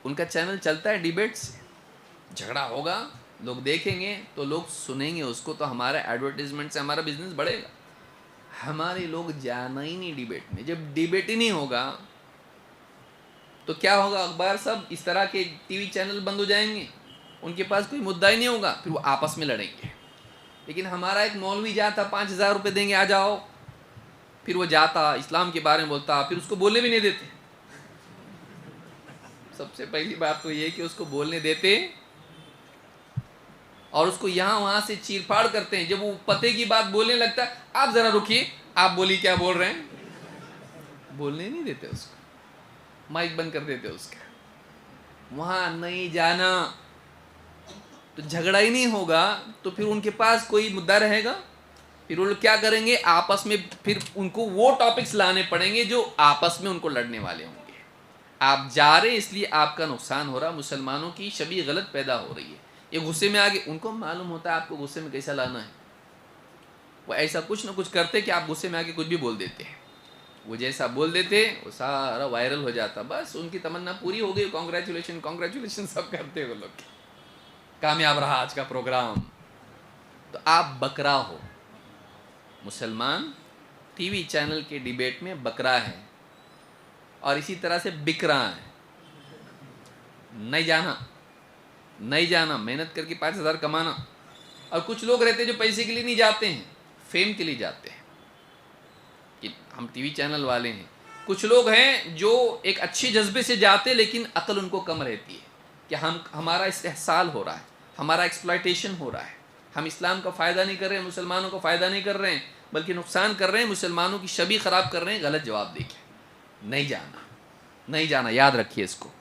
उनका चैनल चलता है डिबेट्स, झगड़ा होगा, लोग देखेंगे तो लोग सुनेंगे उसको, तो हमारा एडवर्टीजमेंट से हमारा बिजनेस बढ़ेगा। हमारे लोग जाना ही नहीं डिबेट में। जब डिबेट ही नहीं होगा तो क्या होगा, अखबार सब इस तरह के टीवी चैनल बंद हो जाएंगे, उनके पास कोई मुद्दा ही नहीं होगा, फिर वो आपस में लड़ेंगे। लेकिन हमारा एक मौलवी जाता, 5,000 रुपये देंगे आ जाओ, फिर वो जाता इस्लाम के बारे में बोलता, फिर उसको बोलने भी नहीं देते। सबसे पहली बात तो ये कि उसको बोलने देते और उसको यहाँ वहाँ से चीरफाड़ करते हैं। जब वो पते की बात बोलने लगता है, आप ज़रा रुकिए, आप बोलिए क्या बोल रहे हैं, बोलने नहीं देते उसको, माइक बंद कर देते उसका। वहाँ नहीं जाना तो झगड़ा ही नहीं होगा, तो फिर उनके पास कोई मुद्दा रहेगा। फिर वो लोग क्या करेंगे, आपस में फिर उनको वो टॉपिक्स लाने पड़ेंगे जो आपस में उनको लड़ने वाले होंगे। आप जा रहे इसलिए आपका नुकसान हो रहा, मुसलमानों की छवि गलत पैदा हो रही है। ये गुस्से में आगे, उनको मालूम होता है आपको गुस्से में कैसा लाना है, वो ऐसा कुछ ना कुछ करते कि आप गुस्से में आके कुछ भी बोल देते हैं। वो जैसा बोल देते वो सारा वायरल हो जाता, बस उनकी तमन्ना पूरी हो गई, कॉन्ग्रेचुलेशन कॉन्ग्रेचुलेशन सब करते वो लोग, कामयाब रहा आज का प्रोग्राम। तो आप बकरा हो, मुसलमान टीवी चैनल के डिबेट में बकरा है और इसी तरह से बिक रहा है। नहीं जाना, नहीं जाना, मेहनत करके 5,000 कमाना। और कुछ लोग रहते हैं जो पैसे के लिए नहीं जाते हैं, फेम के लिए जाते हैं कि हम टीवी चैनल वाले हैं। कुछ लोग हैं जो एक अच्छे जज्बे से जाते, लेकिन अकल उनको कम रहती है कि हमारा इस्तेहसाल हो रहा है, हमारा एक्सप्लॉयटेशन हो रहा है, हम इस्लाम का फ़ायदा नहीं कर रहे हैं, मुसलमानों का फ़ायदा नहीं कर रहे हैं, बल्कि नुकसान कर रहे हैं, मुसलमानों की छवि ख़राब कर रहे हैं। गलत जवाब देके नहीं जाना, नहीं जाना, याद रखिए इसको।